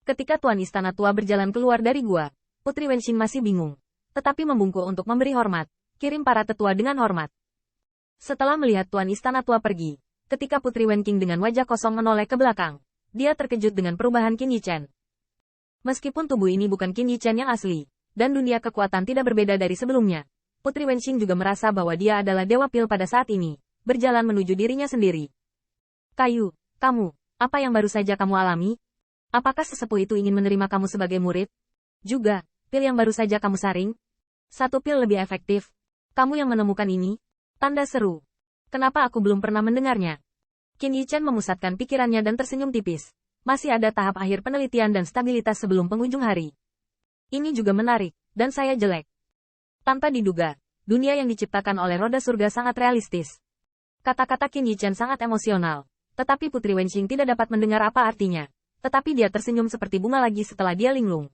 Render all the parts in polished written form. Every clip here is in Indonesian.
Ketika Tuan Istana Tua berjalan keluar dari gua, Putri Wenxing masih bingung. Tetapi membungkuk untuk memberi hormat. Kirim para tetua dengan hormat. Setelah melihat Tuan Istana Tua pergi, ketika Putri Wenqing dengan wajah kosong menoleh ke belakang, dia terkejut dengan perubahan Qin Yichen. Meskipun tubuh ini bukan Qin Yichen yang asli, dan dunia kekuatan tidak berbeda dari sebelumnya, Putri Wenxing juga merasa bahwa dia adalah Dewa Pil pada saat ini, berjalan menuju dirinya sendiri. Kayu, kamu, apa yang baru saja kamu alami? Apakah sesepuh itu ingin menerima kamu sebagai murid? Juga, pil yang baru saja kamu saring? Satu pil lebih efektif. Kamu yang menemukan ini? Tanda seru. Kenapa aku belum pernah mendengarnya? Qin Yichen memusatkan pikirannya dan tersenyum tipis. Masih ada tahap akhir penelitian dan stabilitas sebelum penghujung hari. Ini juga menarik, dan saya jelek. Tanpa diduga, dunia yang diciptakan oleh roda surga sangat realistis. Kata-kata Qin Yichen sangat emosional, tetapi Putri Wenxing tidak dapat mendengar apa artinya. Tetapi dia tersenyum seperti bunga lagi setelah dia linglung.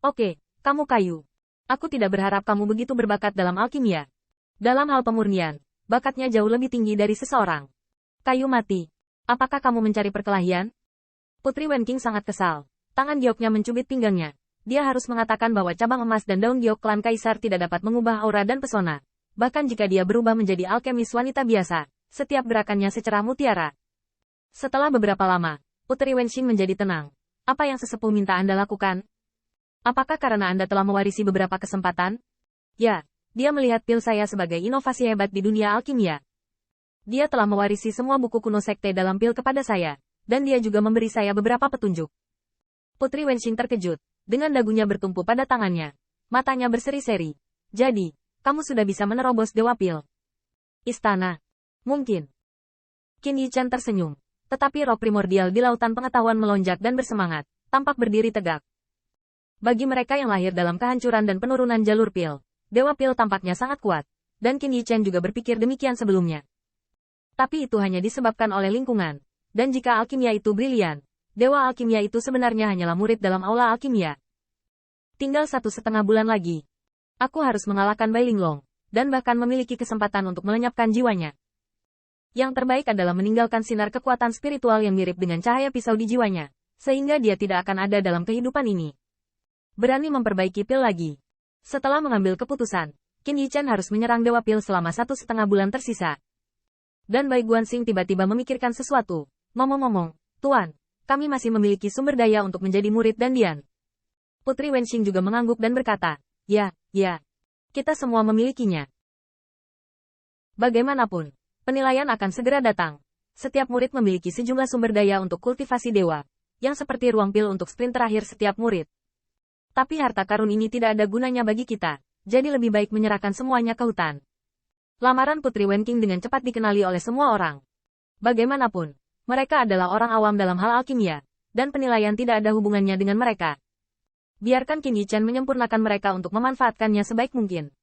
Oke, kamu kayu. Aku tidak berharap kamu begitu berbakat dalam alkimia. Dalam hal pemurnian, bakatnya jauh lebih tinggi dari seseorang. Kayu mati. Apakah kamu mencari perkelahian? Putri Wenqing sangat kesal. Tangan gioknya mencubit pinggangnya. Dia harus mengatakan bahwa cabang emas dan daun giok klan kaisar tidak dapat mengubah aura dan pesona. Bahkan jika dia berubah menjadi alkemis wanita biasa, setiap gerakannya secerah mutiara. Setelah beberapa lama, Putri Wenxing menjadi tenang. Apa yang sesepuh minta Anda lakukan? Apakah karena Anda telah mewarisi beberapa kesempatan? Ya, dia melihat pil saya sebagai inovasi hebat di dunia alkimia. Dia telah mewarisi semua buku kuno sekte dalam pil kepada saya, dan dia juga memberi saya beberapa petunjuk. Putri Wenxing terkejut, dengan dagunya bertumpu pada tangannya. Matanya berseri-seri. Jadi, kamu sudah bisa menerobos Dewa Pil. Istana. Mungkin. Qin Yichen tersenyum. Tetapi roh primordial di lautan pengetahuan melonjak dan bersemangat, tampak berdiri tegak. Bagi mereka yang lahir dalam kehancuran dan penurunan jalur pil, Dewa Pil tampaknya sangat kuat, dan Qin Yichen juga berpikir demikian sebelumnya. Tapi itu hanya disebabkan oleh lingkungan, dan jika alkimia itu brilian, Dewa Alkimia itu sebenarnya hanyalah murid dalam aula alkimia. Tinggal 1,5 bulan lagi. Aku harus mengalahkan Bai Linglong, dan bahkan memiliki kesempatan untuk melenyapkan jiwanya. Yang terbaik adalah meninggalkan sinar kekuatan spiritual yang mirip dengan cahaya pisau di jiwanya, sehingga dia tidak akan ada dalam kehidupan ini. Berani memperbaiki pil lagi. Setelah mengambil keputusan, Qin Yichen harus menyerang Dewa Pil selama 1,5 bulan tersisa. Dan Bai Guanxing tiba-tiba memikirkan sesuatu. Ngomong-ngomong, Tuan, kami masih memiliki sumber daya untuk menjadi murid dan Dian. Putri Wenxing juga mengangguk dan berkata, ya, kita semua memilikinya. Bagaimanapun, penilaian akan segera datang. Setiap murid memiliki sejumlah sumber daya untuk kultivasi dewa, yang seperti ruang pil untuk sprint terakhir setiap murid. Tapi harta karun ini tidak ada gunanya bagi kita, jadi lebih baik menyerahkan semuanya ke hutan. Lamaran Putri Wenqing dengan cepat dikenali oleh semua orang. Bagaimanapun, mereka adalah orang awam dalam hal alkimia, dan penilaian tidak ada hubungannya dengan mereka. Biarkan Qin Yichen menyempurnakan mereka untuk memanfaatkannya sebaik mungkin.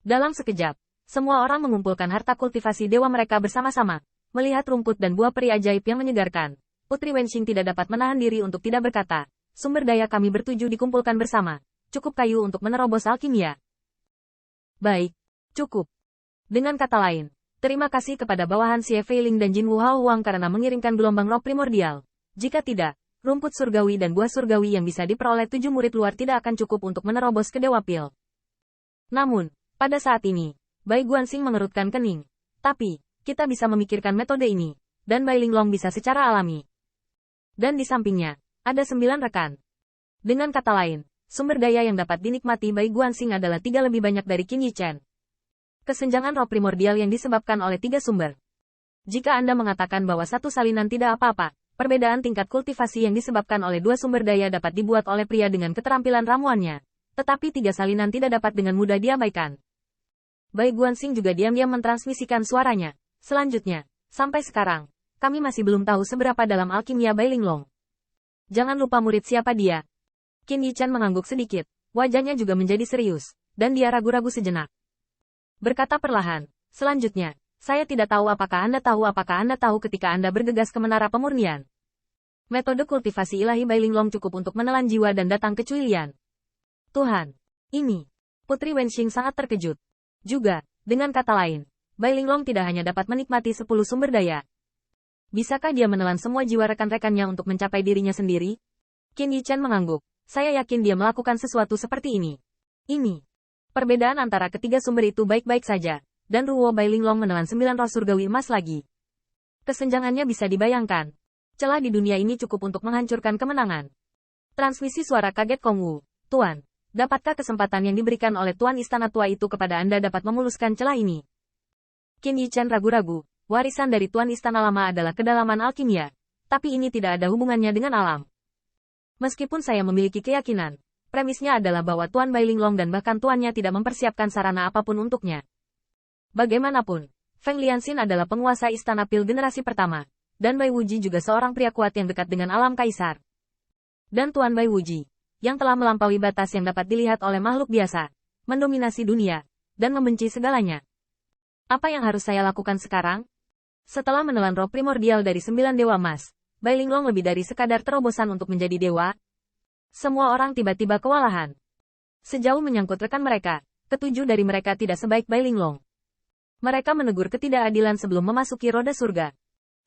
Dalam sekejap, semua orang mengumpulkan harta kultivasi dewa mereka bersama-sama, melihat rumput dan buah peri ajaib yang menyegarkan. Putri Wenxing tidak dapat menahan diri untuk tidak berkata, sumber daya kami bertuju dikumpulkan bersama, cukup kayu untuk menerobos alkimia. Baik, cukup. Dengan kata lain, terima kasih kepada bawahan Xie Feiling dan Jin Wu Hao Huang karena mengirimkan gelombang roh primordial. Jika tidak, rumput surgawi dan buah surgawi yang bisa diperoleh 7 murid luar tidak akan cukup untuk menerobos ke Dewa Pil. Namun, pada saat ini, Bai Guanxing mengerutkan kening. Tapi, kita bisa memikirkan metode ini, dan Bai Linglong bisa secara alami. Dan di sampingnya, ada 9 rekan. Dengan kata lain, sumber daya yang dapat dinikmati Bai Guanxing adalah 3 lebih banyak dari Qin Yichen. Kesenjangan roh primordial yang disebabkan oleh 3 sumber. Jika Anda mengatakan bahwa satu salinan tidak apa-apa, perbedaan tingkat kultivasi yang disebabkan oleh 2 sumber daya dapat dibuat oleh pria dengan keterampilan ramuannya. Tetapi 3 salinan tidak dapat dengan mudah diabaikan. Bai Guanxing juga diam-diam mentransmisikan suaranya. Selanjutnya, sampai sekarang, kami masih belum tahu seberapa dalam alkimia Bai Linglong. Jangan lupa murid siapa dia. Qin Yichen mengangguk sedikit, wajahnya juga menjadi serius, dan dia ragu-ragu sejenak. Berkata perlahan, selanjutnya, saya tidak tahu apakah Anda tahu ketika Anda bergegas ke menara pemurnian. Metode kultivasi ilahi Bai Linglong cukup untuk menelan jiwa dan datang ke Cuilian. Tuhan, ini. Putri Wenxing sangat terkejut. Juga, dengan kata lain, Bai Linglong tidak hanya dapat menikmati 10 sumber daya. Bisakah dia menelan semua jiwa rekan-rekannya untuk mencapai dirinya sendiri? Qin Yichen mengangguk. Saya yakin dia melakukan sesuatu seperti ini. Ini. Perbedaan antara ketiga sumber itu baik-baik saja, dan Ruo Bailinglong menelan 9 roh surgawi emas lagi. Kesenjangannya bisa dibayangkan. Celah di dunia ini cukup untuk menghancurkan kemenangan. Transmisi suara kaget Kongwu. Tuan, dapatkah kesempatan yang diberikan oleh Tuan Istana Tua itu kepada Anda dapat memuluskan celah ini? Qin Yichen ragu-ragu. Warisan dari Tuan Istana Lama adalah kedalaman alkimia. Tapi ini tidak ada hubungannya dengan alam. Meskipun saya memiliki keyakinan, premisnya adalah bahwa Tuan Bailinglong dan bahkan tuannya tidak mempersiapkan sarana apapun untuknya. Bagaimanapun, Feng Lianxin adalah penguasa Istana Pil generasi pertama, dan Bai Wuji juga seorang pria kuat yang dekat dengan alam kaisar. Dan Tuan Bai Wuji, yang telah melampaui batas yang dapat dilihat oleh makhluk biasa, mendominasi dunia, dan membenci segalanya. Apa yang harus saya lakukan sekarang? Setelah menelan roh primordial dari 9 dewa emas, Bailinglong lebih dari sekadar terobosan untuk menjadi dewa. Semua orang tiba-tiba kewalahan. Sejauh menyangkut rekan mereka, ketujuh dari mereka tidak sebaik Bailinglong. Mereka menegur ketidakadilan sebelum memasuki roda surga.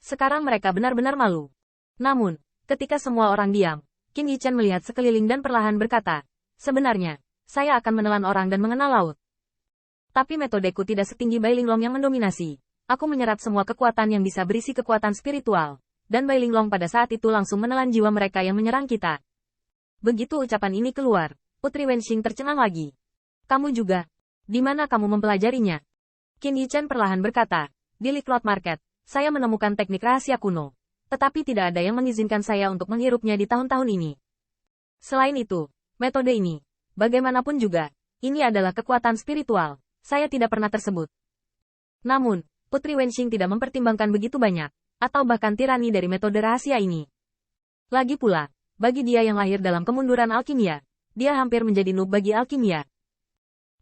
Sekarang mereka benar-benar malu. Namun, ketika semua orang diam, Qin Yichen melihat sekeliling dan perlahan berkata, sebenarnya, saya akan menelan orang dan mengenal laut. Tapi metodeku tidak setinggi Bailinglong yang mendominasi. Aku menyerap semua kekuatan yang bisa berisi kekuatan spiritual. Dan Bailinglong pada saat itu langsung menelan jiwa mereka yang menyerang kita. Begitu ucapan ini keluar, Putri Wenxing tercengang lagi. Kamu juga. Di mana kamu mempelajarinya? Qin Yichen perlahan berkata, di Liklot Market, saya menemukan teknik rahasia kuno. Tetapi tidak ada yang mengizinkan saya untuk menghirupnya di tahun-tahun ini. Selain itu, metode ini, bagaimanapun juga, ini adalah kekuatan spiritual. Saya tidak pernah tersebut. Namun, Putri Wenxing tidak mempertimbangkan begitu banyak. Atau bahkan tirani dari metode rahasia ini. Lagi pula, bagi dia yang lahir dalam kemunduran alkimia, dia hampir menjadi noob bagi alkimia.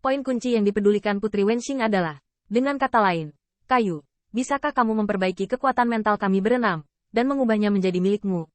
Poin kunci yang dipedulikan Putri Wenxing adalah, dengan kata lain, kayu, bisakah kamu memperbaiki kekuatan mental kami berenam, dan mengubahnya menjadi milikmu?